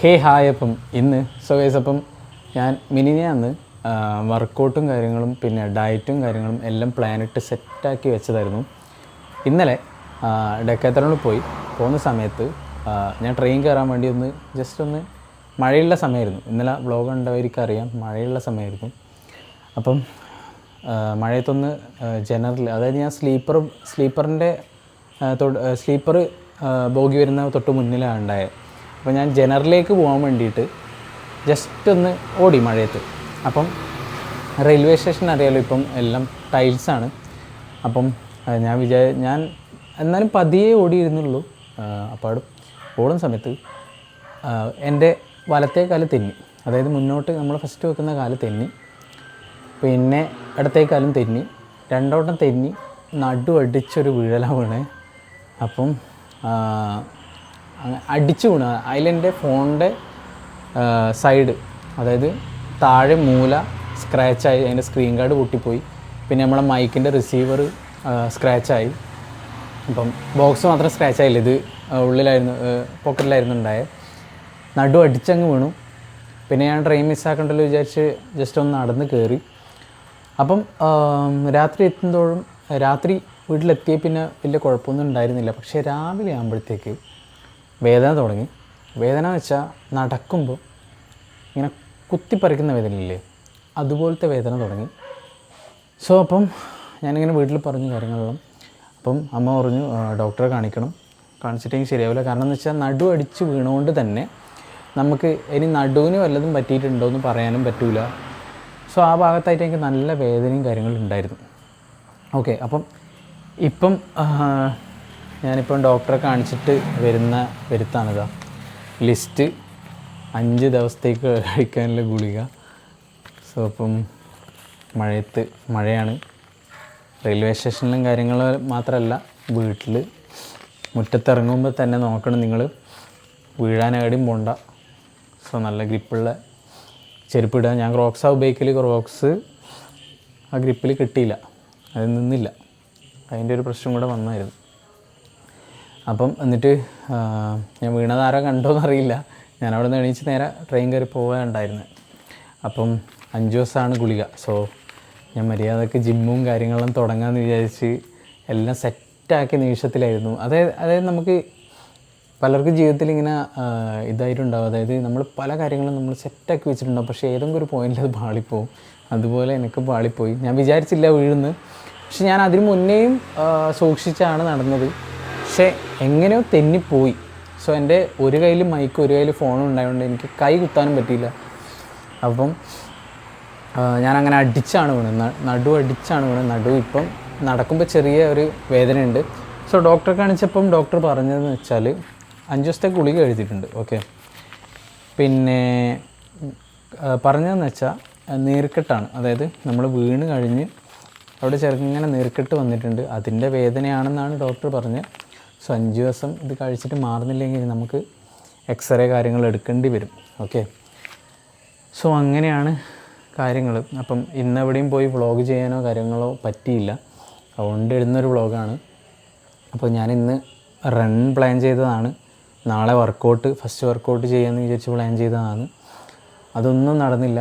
ഹേ hi അപ്പം ഇന്ന് guys അപ്പം ഞാൻ മിനിഞ്ഞാന്ന് വർക്കൗട്ടും കാര്യങ്ങളും പിന്നെ ഡയറ്റും കാര്യങ്ങളും എല്ലാം പ്ലാനിട്ട് സെറ്റാക്കി വെച്ചതായിരുന്നു. ഇന്നലെ ഡെക്കാത്തലോണിൽ പോകുന്ന സമയത്ത് ഞാൻ ട്രെയിൻ കയറാൻ വേണ്ടി ജസ്റ്റ് ഒന്ന് മഴയുള്ള സമയമായിരുന്നു. ഇന്നലെ വ്ളോഗ് കണ്ടവർക്ക് അറിയാം, മഴയുള്ള സമയമായിരുന്നു. അപ്പം മഴയത്തൊന്ന് ജനറൽ, അതായത് ഞാൻ സ്ലീപ്പർ ബോഗി വരുന്ന തൊട്ട് മുന്നിലാണ് ഉണ്ടായത്. അപ്പോൾ ഞാൻ ജനറലിലേക്ക് പോകാൻ വേണ്ടിയിട്ട് ജസ്റ്റ് ഒന്ന് ഓടി മഴയത്ത്. അപ്പം റെയിൽവേ സ്റ്റേഷൻ അറിയാലോ, ഇപ്പം എല്ലാം ടൈൽസാണ്. അപ്പം ഞാൻ എന്നാലും പതിയെ ഓടിയിരുന്നുള്ളൂ. അപ്പോൾ ഓടുന്ന സമയത്ത് എൻ്റെ വലത്തേ കാല് തെന്നി, അതായത് മുന്നോട്ട് നമ്മൾ ഫസ്റ്റ് വെക്കുന്ന കാല് തെന്നി, പിന്നെ ഇടത്തേ കാലും തെന്നി, രണ്ടോട്ടം തെന്നി നടു അടിച്ചൊരു വീഴലാണ് വീണേ. അപ്പം അടിച്ചു വീണ അതിലെൻ്റെ ഫോണിൻ്റെ സൈഡ്, അതായത് താഴെ മൂല സ്ക്രാച്ചായി, അതിൻ്റെ സ്ക്രീൻ ഗാർഡ് പൊട്ടിപ്പോയി. പിന്നെ നമ്മളെ മൈക്കിൻ്റെ റിസീവർ സ്ക്രാച്ചായി. അപ്പം ബോക്സ് മാത്രം സ്ക്രാച്ചായില്ല, ഇത് ഉള്ളിലായിരുന്നു, പോക്കറ്റിലായിരുന്നു ഉണ്ടായത്. നടു അടിച്ചങ്ങ് വീണു. പിന്നെ ഞാൻ ട്രെയിൻ മിസ്സാക്കണ്ടല്ലോ വിചാരിച്ച് ജസ്റ്റ് ഒന്ന് നടന്ന് കയറി. അപ്പം രാത്രി വീട്ടിലെത്തിയ പിന്നെ വലിയ കുഴപ്പമൊന്നും ഉണ്ടായിരുന്നില്ല. പക്ഷേ രാവിലെ ആകുമ്പോഴത്തേക്ക് വേദന തുടങ്ങി. വേദന എന്ന് വെച്ചാൽ നടക്കുമ്പോൾ ഇങ്ങനെ കുത്തിപ്പറിക്കുന്ന വേദനയില്ലേ, അതുപോലത്തെ വേദന തുടങ്ങി. അപ്പം ഞാനിങ്ങനെ വീട്ടിൽ പറഞ്ഞു കാര്യങ്ങളെല്ലാം. അപ്പം അമ്മ പറഞ്ഞു ഡോക്ടറെ കാണിച്ചിട്ടെങ്കിൽ ശരിയാവില്ല. കാരണം എന്ന് വെച്ചാൽ നടു അടിച്ച് വീണുകൊണ്ട് തന്നെ നമുക്ക് ഇനി നടുവിന് വല്ലതും പറ്റിയിട്ടുണ്ടോ എന്ന് പറയാനും പറ്റില്ല. ആ ഭാഗത്തായിട്ട് എനിക്ക് നല്ല വേദനയും കാര്യങ്ങളും ഉണ്ടായിരുന്നു. ഓക്കെ, ഇപ്പം ഞാനിപ്പം ഡോക്ടറെ കാണിച്ചിട്ട് വരുത്താണിതാ ലിസ്റ്റ്. 5 ദിവസത്തേക്ക് കഴിക്കാനുള്ള ഗുളിക. അപ്പം മഴയാണ്. റെയിൽവേ സ്റ്റേഷനിലും കാര്യങ്ങൾ മാത്രമല്ല, വീട്ടിൽ മുറ്റത്തിറങ്ങുമ്പോൾ തന്നെ നോക്കണം നിങ്ങൾ, വീഴാനാടിയും പോണ്ട. നല്ല ഗ്രിപ്പുള്ള ചെരുപ്പ് ഇടുക. ഞാൻ ക്രോക്സാണ് ഉപയോഗിക്കൽ. ക്രോക്സ് ആ ഗ്രിപ്പിൽ കിട്ടിയില്ല, അത് നിന്നില്ല. അതിൻ്റെ ഒരു പ്രശ്നം കൂടെ വന്നായിരുന്നു. അപ്പം എന്നിട്ട് ഞാൻ വീണതാരോ കണ്ടോയെന്നറിയില്ല. ഞാൻ അവിടെ നിന്ന് എണീച്ച് നേരെ ട്രെയിൻ കയറി പോകാനുണ്ടായിരുന്നത്. അപ്പം 5 ദിവസമാണ് ഗുളിക. ഞാൻ മര്യാദക്ക് ജിമ്മും കാര്യങ്ങളും തുടങ്ങാമെന്ന് വിചാരിച്ച് എല്ലാം സെറ്റാക്കിയ നിമിഷത്തിലായിരുന്നു. അതായത് നമുക്ക് പലർക്കും ജീവിതത്തിൽ ഇങ്ങനെ ഇതായിട്ടുണ്ടാവും. അതായത് നമ്മൾ പല കാര്യങ്ങളും നമ്മൾ സെറ്റാക്കി വെച്ചിട്ടുണ്ടാവും, പക്ഷേ ഏതെങ്കിലും ഒരു പോയിന്റിൽ അത് പാളിപ്പോവും. അതുപോലെ എനിക്ക് പാളിപ്പോയി. ഞാൻ വിചാരിച്ചില്ല വീഴുന്ന്, പക്ഷെ ഞാൻ അതിന് മുന്നേയും സൂക്ഷിച്ചാണ് നടന്നത്. പക്ഷേ എങ്ങനെയോ തെന്നിപ്പോയി. എൻ്റെ ഒരു കയ്യിൽ മൈക്ക്, ഒരു കയ്യിൽ ഫോണും ഉണ്ടായതുകൊണ്ട് എനിക്ക് കൈ കുത്താനും പറ്റിയില്ല. അപ്പം ഞാനങ്ങനെ അടിച്ചാണ് വീണത്, നടു അടിച്ചാണ് വീണത്. നടു ഇപ്പം നടക്കുമ്പോൾ ചെറിയ ഒരു വേദനയുണ്ട്. ഡോക്ടറെ കാണിച്ചപ്പം ഡോക്ടർ പറഞ്ഞതെന്ന് വെച്ചാൽ 5 ദിവസത്തെ ഗുളിക എഴുതിയിട്ടുണ്ട്. ഓക്കെ, പിന്നെ പറഞ്ഞതെന്ന് വെച്ചാൽ നീർക്കെട്ടാണ്. അതായത് നമ്മൾ വീണ് കഴിഞ്ഞ് അവിടെ ചെറുങ്ങനെ നീർക്കെട്ട് വന്നിട്ടുണ്ട്, അതിൻ്റെ വേദനയാണെന്നാണ് ഡോക്ടർ പറഞ്ഞത്. 5 ദിവസം ഇത് കഴിച്ചിട്ട് മാറുന്നില്ലെങ്കിൽ നമുക്ക് എക്സ്റേ കാര്യങ്ങൾ എടുക്കേണ്ടി വരും. ഓക്കെ, അങ്ങനെയാണ് കാര്യങ്ങൾ. അപ്പം ഇന്നെവിടെയും പോയി വ്ളോഗ് ചെയ്യാനോ കാര്യങ്ങളോ പറ്റിയില്ല, അതുകൊണ്ട് ഇടുന്നൊരു വ്ളോഗാണ്. അപ്പോൾ ഞാനിന്ന് റൺ പ്ലാൻ ചെയ്തതാണ്. നാളെ ഫസ്റ്റ് വർക്കൗട്ട് ചെയ്യാമെന്ന് വിചാരിച്ച് പ്ലാൻ ചെയ്തതാണ്. അതൊന്നും നടന്നില്ല.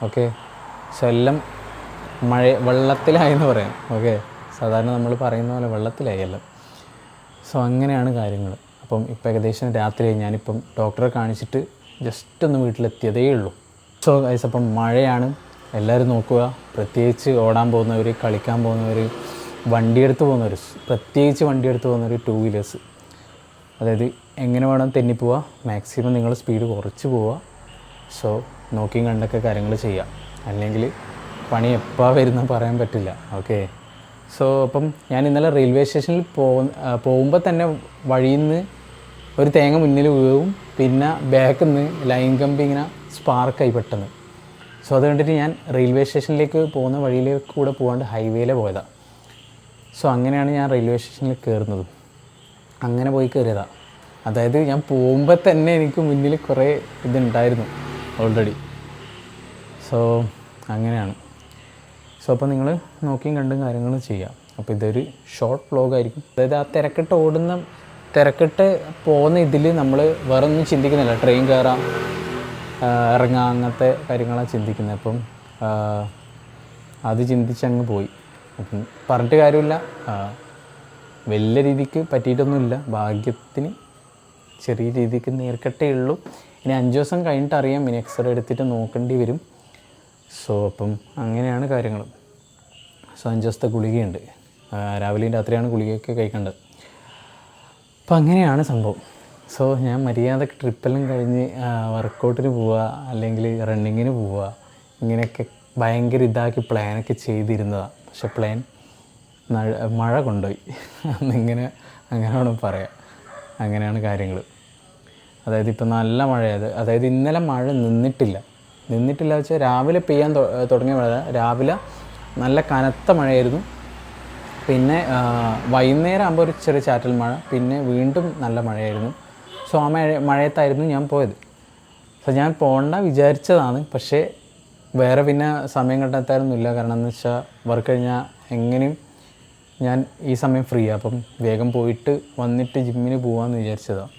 ഓക്കെ, എല്ലാം വെള്ളത്തിലായെന്ന് പറയാം. ഓക്കെ, സാധാരണ നമ്മൾ പറയുന്ന പോലെ വെള്ളത്തിലായി എല്ലാം. അങ്ങനെയാണ് കാര്യങ്ങൾ. അപ്പം ഇപ്പം ഏകദേശം രാത്രിയായി. ഞാനിപ്പം ഡോക്ടറെ കാണിച്ചിട്ട് ജസ്റ്റ് ഒന്ന് വീട്ടിലെത്തിയതേ ഉള്ളൂ. ഗൈസ്, അപ്പം മഴയാണ്. എല്ലാവരും നോക്കുക, പ്രത്യേകിച്ച് ഓടാൻ പോകുന്നവർ, കളിക്കാൻ പോകുന്നവർ, പ്രത്യേകിച്ച് വണ്ടിയെടുത്ത് പോകുന്നവർ, 2 വീലേഴ്സ്. അതായത് എങ്ങനെ വേണം തെന്നിപ്പോവുക, മാക്സിമം നിങ്ങൾ സ്പീഡ് കുറച്ച് പോവുക. നോക്കിയും കണ്ടൊക്കെ കാര്യങ്ങൾ ചെയ്യുക, അല്ലെങ്കിൽ പണി എപ്പോൾ വരുന്ന പറയാൻ പറ്റില്ല. ഓക്കെ, അപ്പം ഞാൻ ഇന്നലെ റെയിൽവേ സ്റ്റേഷനിൽ പോകുമ്പോൾ തന്നെ വഴിയിൽ നിന്ന് ഒരു തേങ്ങ മുന്നിൽ വീഴും, പിന്നെ ബാക്കിൽ നിന്ന് ലൈൻ കമ്പി ഇങ്ങനെ സ്പാർക്കായി പെട്ടെന്ന്. അത് കണ്ടിട്ട് ഞാൻ റെയിൽവേ സ്റ്റേഷനിലേക്ക് പോകുന്ന വഴിയിലേക്ക് കൂടെ പോകാണ്ട് ഹൈവേയിലെ പോയതാണ്. അങ്ങനെയാണ് ഞാൻ റെയിൽവേ സ്റ്റേഷനിൽ കയറുന്നതും. അങ്ങനെ പോയി കയറിയതാണ്. അതായത് ഞാൻ പോകുമ്പോൾ തന്നെ എനിക്ക് മുന്നിൽ കുറേ ഇതുണ്ടായിരുന്നു ഓൾറെഡി. അങ്ങനെയാണ്. അപ്പോൾ നിങ്ങൾ നോക്കിയും കണ്ടും കാര്യങ്ങൾ ചെയ്യാം. അപ്പോൾ ഇതൊരു ഷോർട്ട് വ്ളോഗായിരിക്കും. അതായത് ആ തിരക്കിട്ട് ഓടുന്ന തിരക്കിട്ട് പോകുന്ന ഇതിൽ നമ്മൾ വേറെ ഒന്നും ചിന്തിക്കുന്നില്ല. ട്രെയിൻ കയറാം, ഇറങ്ങാം, അങ്ങനത്തെ കാര്യങ്ങളാണ് ചിന്തിക്കുന്നത്. അപ്പം അത് ചിന്തിച്ചങ്ങ് പോയി. അപ്പം പറഞ്ഞിട്ട് കാര്യമില്ല, വലിയ രീതിക്ക് പറ്റിയിട്ടൊന്നുമില്ല. ഭാഗ്യത്തിന് ചെറിയ രീതിക്ക് നീർക്കെട്ടേ ഉള്ളൂ. ഇനി 5 ദിവസം കഴിഞ്ഞിട്ട് അറിയാം, ഇനി എക്സ്റേ എടുത്തിട്ട് നോക്കേണ്ടി വരും. സോ അപ്പം അങ്ങനെയാണ് കാര്യങ്ങൾ. സോ 5 ദിവസത്തെ ഗുളികയുണ്ട്. രാവിലെയും രാത്രിയാണ് ഗുളികയൊക്കെ കഴിക്കേണ്ടത്. അപ്പം അങ്ങനെയാണ് സംഭവം. സോ ഞാൻ മര്യാദക്ക് ട്രിപ്പെല്ലാം കഴിഞ്ഞ് വർക്കൗട്ടിന് പോവുക, അല്ലെങ്കിൽ റണ്ണിങ്ങിന് പോവുക, ഇങ്ങനെയൊക്കെ ഭയങ്കര ഇതാക്കി പ്ലാനൊക്കെ ചെയ്തിരുന്നതാണ്. പക്ഷെ പ്ലാൻ മഴ കൊണ്ടുപോയി. അന്നിങ്ങനെ അങ്ങനെ വേണം പറയാം. അങ്ങനെയാണ് കാര്യങ്ങൾ. അതായത് ഇപ്പം നല്ല മഴയത്. അതായത് ഇന്നലെ മഴ നിന്നിട്ടില്ല വെച്ചാൽ രാവിലെ പെയ്യാൻ തുടങ്ങിയ മഴ. രാവിലെ നല്ല കനത്ത മഴയായിരുന്നു. പിന്നെ വൈകുന്നേരം ആകുമ്പോൾ ഒരു ചെറിയ ചാറ്റൽ മഴ, പിന്നെ വീണ്ടും നല്ല മഴയായിരുന്നു. സോ ആ മഴയത്തായിരുന്നു ഞാൻ പോയത്. സോ ഞാൻ പോകണ്ട വിചാരിച്ചതാണ്. പക്ഷേ വേറെ പിന്നെ സമയം കണ്ടെത്താറൊന്നുമില്ല. കാരണം എന്ന് വെച്ചാൽ വർക്ക് കഴിഞ്ഞാൽ എങ്ങനെയും ഞാൻ ഈ സമയം ഫ്രീ. അപ്പം വേഗം പോയിട്ട് വന്നിട്ട് ജിമ്മിന് പോകാമെന്ന് വിചാരിച്ചതാണ്.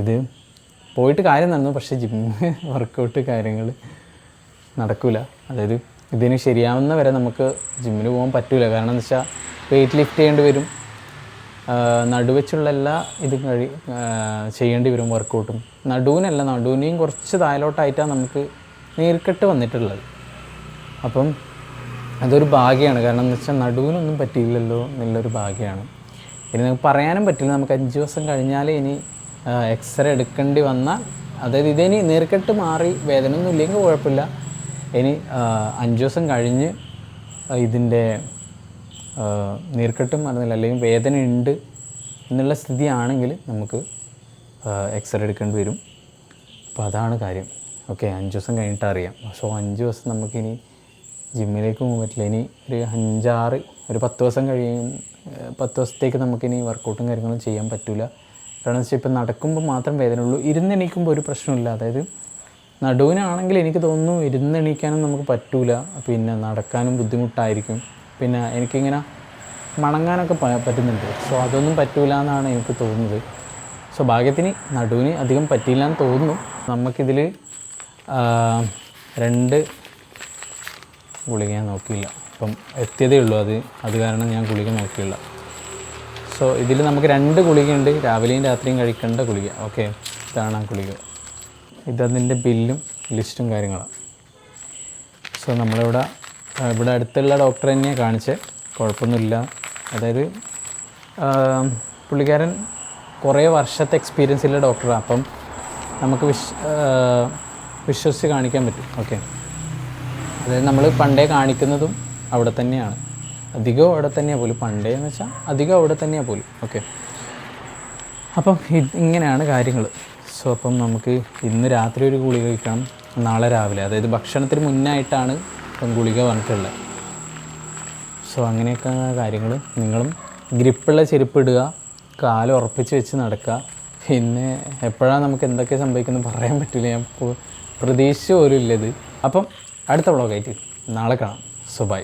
ഇത് പോയിട്ട് കാര്യം നടന്നു, പക്ഷേ ജിമ്മ് വർക്കൗട്ട് കാര്യങ്ങൾ നടക്കില്ല. അതായത് ഇതിന് ശരിയാവുന്ന വരെ നമുക്ക് ജിമ്മിന് പോകാൻ പറ്റില്ല. കാരണം എന്ന് വെച്ചാൽ വെയിറ്റ് ലിഫ്റ്റ് ചെയ്യേണ്ടി വരും, നടുവെച്ചുള്ള എല്ലാ ഇതും ചെയ്യേണ്ടി വരും വർക്കൗട്ടും. നടുവിനെയും കുറച്ച് താഴോട്ടായിട്ടാണ് നമുക്ക് നീർക്കെട്ട് വന്നിട്ടുള്ളത്. അപ്പം അതൊരു ഭാഗ്യമാണ്. കാരണം എന്ന് വെച്ചാൽ നടുവിനൊന്നും പറ്റിയില്ലല്ലോ എന്നുള്ളൊരു ഭാഗ്യമാണ്. ഇനി നമുക്ക് പറയാനും പറ്റില്ല. നമുക്ക് 5 ദിവസം കഴിഞ്ഞാൽ ഇനി എക്സ്റേ എടുക്കേണ്ടി വന്നാൽ, അതായത് ഇതിനി നീർക്കെട്ട് മാറി വേദനയൊന്നും ഇല്ലെങ്കിൽ കുഴപ്പമില്ല. ഇനി 5 ദിവസം കഴിഞ്ഞ് ഇതിൻ്റെ നീർക്കെട്ടും അറിഞ്ഞില്ല, അല്ലെങ്കിൽ വേദന ഉണ്ട് എന്നുള്ള സ്ഥിതിയാണെങ്കിൽ നമുക്ക് എക്സ്റേ എടുക്കേണ്ടി വരും. അപ്പോൾ അതാണ് കാര്യം. ഓക്കെ, 5 ദിവസം കഴിഞ്ഞിട്ട് അറിയാം. സോ 5 ദിവസം നമുക്കിനി ജിമ്മിലേക്ക് പോകാൻ പറ്റില്ല. ഇനി ഒരു 10 ദിവസം 10 ദിവസത്തേക്ക് നമുക്കിനി വർക്കൗട്ടും കാര്യങ്ങളും ചെയ്യാൻ പറ്റില്ല. കാരണം വെച്ചാൽ ഇപ്പം നടക്കുമ്പോൾ മാത്രം വേദനയുള്ളൂ. ഇരുന്നെണീക്കുമ്പോൾ ഒരു പ്രശ്നമില്ല. അതായത് നടുവിനാണെങ്കിൽ എനിക്ക് തോന്നുന്നു ഇരുന്നെണീക്കാനും നമുക്ക് പറ്റില്ല. പിന്നെ നടക്കാനും ബുദ്ധിമുട്ടായിരിക്കും. പിന്നെ എനിക്കിങ്ങനെ മണങ്ങാനൊക്കെ പറ്റുന്നുണ്ട്. സോ അതൊന്നും പറ്റില്ല എന്നാണ് എനിക്ക് തോന്നുന്നത്. സോ ഭാഗ്യത്തിന് നടുവിന് അധികം പറ്റിയില്ല എന്ന് തോന്നുന്നു. നമുക്കിതിൽ 2 ഗുളിക ഞാൻ നോക്കിയില്ല. ഇപ്പം എത്തിയതേ ഉള്ളൂ. അത് കാരണം ഞാൻ ഗുളിക നോക്കിയില്ല. സോ ഇതിൽ നമുക്ക് 2 ഗുളികയുണ്ട്, രാവിലെയും രാത്രിയും കഴിക്കേണ്ട ഗുളിക. ഓക്കെ, ഇതാണ് ആ ഗുളിക. ഇതതിൻ്റെ ബില്ലും ലിസ്റ്റും കാര്യങ്ങളാണ്. സോ ഇവിടെ അടുത്തുള്ള ഡോക്ടറെ തന്നെയാണ് കാണിച്ചത്. കുഴപ്പമൊന്നുമില്ല. അതായത് പുള്ളിക്കാരൻ കുറേ വർഷത്തെ എക്സ്പീരിയൻസ് ഉള്ള ഡോക്ടറാണ്. അപ്പം നമുക്ക് വിശ്വസിച്ച് കാണിക്കാൻ പറ്റും. ഓക്കെ, അതായത് നമ്മൾ പണ്ടേ കാണിക്കുന്നതും അവിടെ തന്നെയാണ്. അധികം അവിടെ തന്നെയാണ് പോലും. പണ്ടേ എന്ന് വെച്ചാൽ അധികം അവിടെ തന്നെയാണ് പോലും. ഓക്കെ, അപ്പം ഇങ്ങനെയാണ് കാര്യങ്ങൾ. സോ അപ്പം നമുക്ക് ഇന്ന് രാത്രി ഒരു ഗുളിക കഴിക്കണം, നാളെ രാവിലെ. അതായത് ഭക്ഷണത്തിന് മുന്നായിട്ടാണ് ഇപ്പം ഗുളിക പറഞ്ഞിട്ടുള്ളത്. സോ അങ്ങനെയൊക്കെ കാര്യങ്ങൾ. നിങ്ങളും ഗ്രിപ്പുള്ള ചെരുപ്പ് ഇടുക, കാല് ഉറപ്പിച്ച് വെച്ച് നടക്കുക. പിന്നെ എപ്പോഴാണ് നമുക്ക് എന്തൊക്കെ സംഭവിക്കുന്നത് പറയാൻ പറ്റില്ല. ഞാൻ പ്രതീക്ഷിച്ച പോലും ഇല്ലത്. അപ്പം അടുത്ത വ്ളോഗായിട്ട് നാളെ കാണാം. So by.